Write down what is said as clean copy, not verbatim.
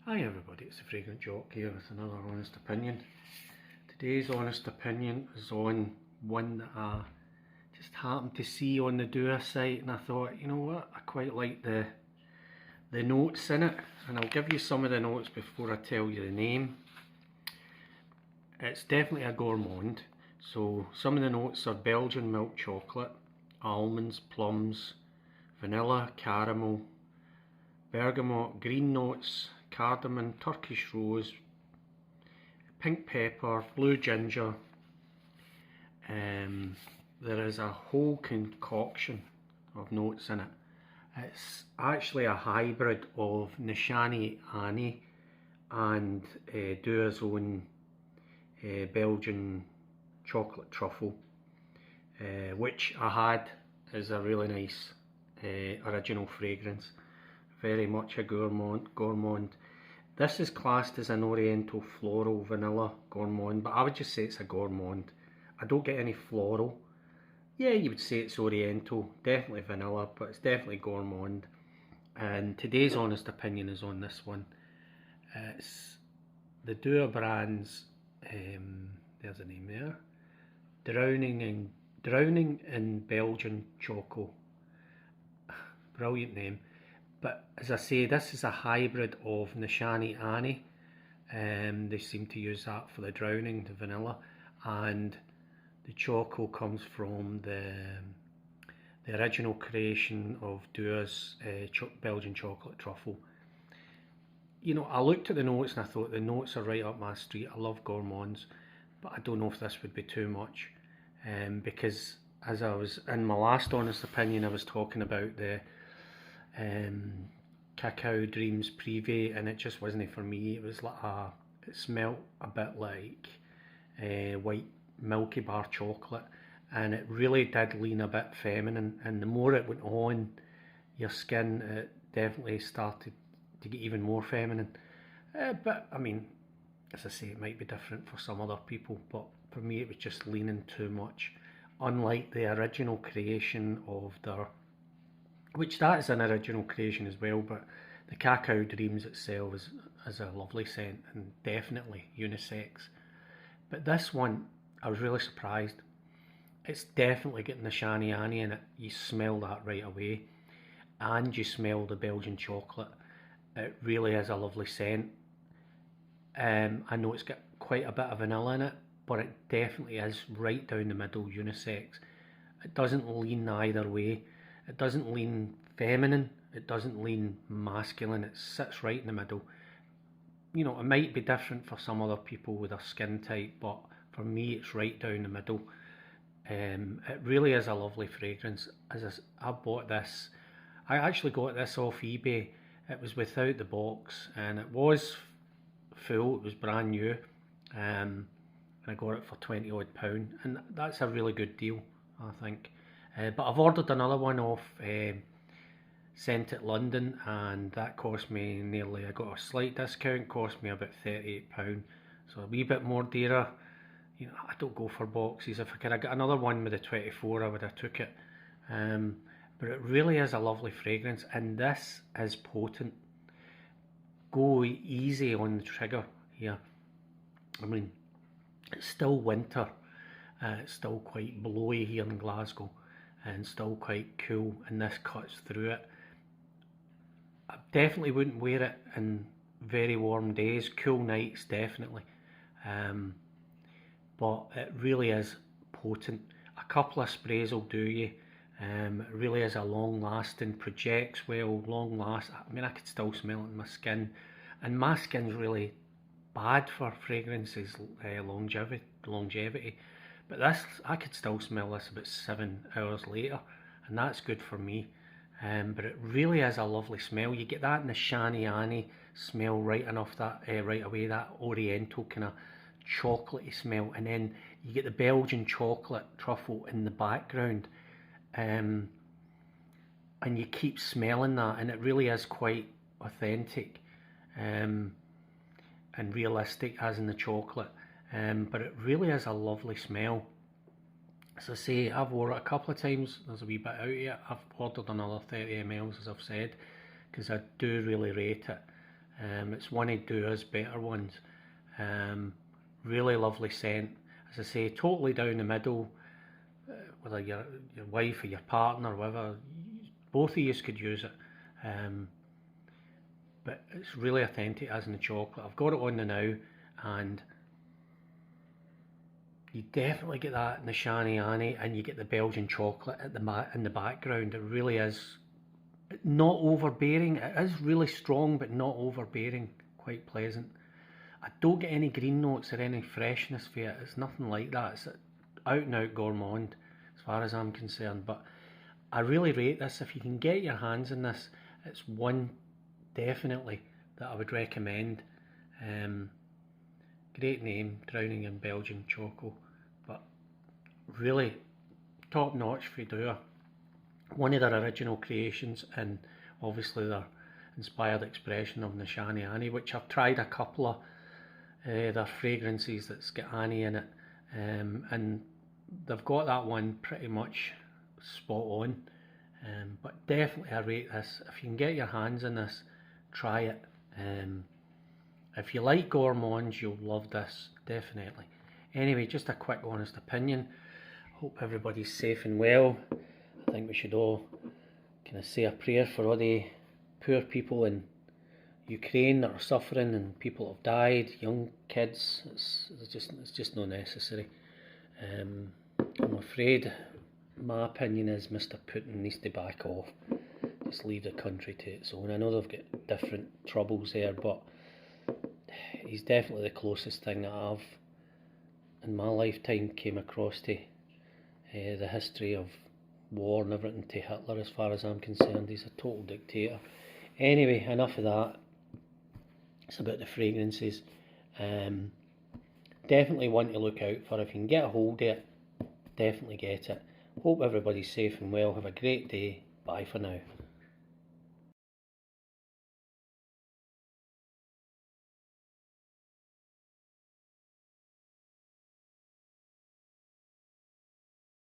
Hi everybody, it's the Fragrant Jock here with another honest opinion. Today's honest opinion is on one that I just happened to see on the Doer site, and I thought, you know what, I quite like the notes in it, and I'll give you some of the notes before I tell you the name. It's definitely a gourmand, so some of the notes are Belgian milk chocolate, almonds, plums, vanilla, caramel, bergamot, green notes, cardamom, Turkish rose, pink pepper, blue ginger. There is a whole concoction of notes in it. It's actually a hybrid of Nishani Annie and Doer's own Belgian chocolate truffle, which I had is a really nice original fragrance. Very much a gourmand. This is classed as an oriental floral vanilla gourmand, but I would just say it's a gourmand. I don't get any floral. Yeah, you would say it's oriental, definitely vanilla, but it's definitely gourmand. And today's honest opinion is on this one. It's the Doer brand's, there's a name there, Drowning in Belgian Choco. Brilliant name. But as I say, this is a hybrid of Nishani Annie. They seem to use that for the drowning, the vanilla, and the choco comes from the original creation of Doer's Belgian chocolate truffle. You know, I looked at the notes and I thought the notes are right up my street. I love gourmands, but I don't know if this would be too much, because as I was in my last honest opinion, I was talking about the Cacao Dreams Privé, and it just wasn't for me. It was like it smelt a bit like white Milky Bar chocolate, and it really did lean a bit feminine, and the more it went on your skin, it definitely started to get even more feminine. But I mean, as I say, it might be different for some other people, but for me it was just leaning too much, unlike the original creation of their, which that is an original creation as well, but the Cacao Dreams itself is a lovely scent and definitely unisex. But this one, I was really surprised. It's definitely getting the Nishani Annie in it. You smell that right away, and you smell the Belgian chocolate. It really is a lovely scent. I know it's got quite a bit of vanilla in it, but it definitely is right down the middle, unisex. It doesn't lean either way. It doesn't lean feminine, it doesn't lean masculine, it sits right in the middle. You know, it might be different for some other people with a skin type, but for me it's right down the middle. It really is a lovely fragrance. I bought this, I actually got this off eBay. It was without the box and it was full, it was brand new, and I got it for £20 odd, and that's a really good deal, I think. But I've ordered another one off Scent at London, and that cost me nearly, I got a slight discount, cost me about £38, so a wee bit more dearer. You know, I don't go for boxes. If I could have got another one with a 24, I would have took it. But it really is a lovely fragrance, and this is potent. Go easy on the trigger here. I mean, it's still winter, it's still quite blowy here in Glasgow, and still quite cool, and this cuts through it. I definitely wouldn't wear it in very warm days, cool nights definitely, but it really is potent. A couple of sprays will do you. It really is a long lasting, projects well, long last. I mean, I could still smell it in my skin, and my skin's really bad for fragrances, longevity. But this, I could still smell this about 7 hours later, and that's good for me. But it really is a lovely smell. You get that Nishani Annie smell right enough that right away, that oriental kind of chocolatey smell, and then you get the Belgian chocolate truffle in the background, and you keep smelling that, and it really is quite authentic and realistic as in the chocolate. But it really is a lovely smell. As I say, I've wore it a couple of times. There's a wee bit out yet. I've ordered another 30 ml, as I've said, because I do really rate it. It's one of Dua's better ones. Really lovely scent. As I say, totally down the middle. Whether your wife or your partner, whatever, both of you could use it. But it's really authentic as in the chocolate. I've got it on the now, and you definitely get that in the Shani Annie, and you get the Belgian chocolate at in the background. It really is not overbearing. It is really strong, but not overbearing. Quite pleasant. I don't get any green notes or any freshness for it. It's nothing like that. It's out and out gourmand as far as I'm concerned. But I really rate this. If you can get your hands on this, it's one definitely that I would recommend. Great name, Drowning in Belgian Choco, but really top notch for Dua. One of their original creations, and obviously their inspired expression of the Shani Annie, which I've tried a couple of their fragrances that's got Annie in it, and they've got that one pretty much spot on. But definitely I rate this. If you can get your hands on this, try it. If you like gourmands, you'll love this, definitely. Anyway, just a quick honest opinion. Hope everybody's safe and well. I think we should all kind of say a prayer for all the poor people in Ukraine that are suffering, and people have died, young kids. It's just not necessary. I'm afraid my opinion is Mr. Putin needs to back off. Just leave the country to its own. I know they've got different troubles there, but he's definitely the closest thing that I've in my lifetime came across to the history of war and everything to Hitler. As far as I'm concerned, he's a total dictator. Anyway, enough of that. It's about the fragrances. Definitely one to look out for. If you can get a hold of it, definitely get it. Hope everybody's safe and well. Have a great day. Bye for now.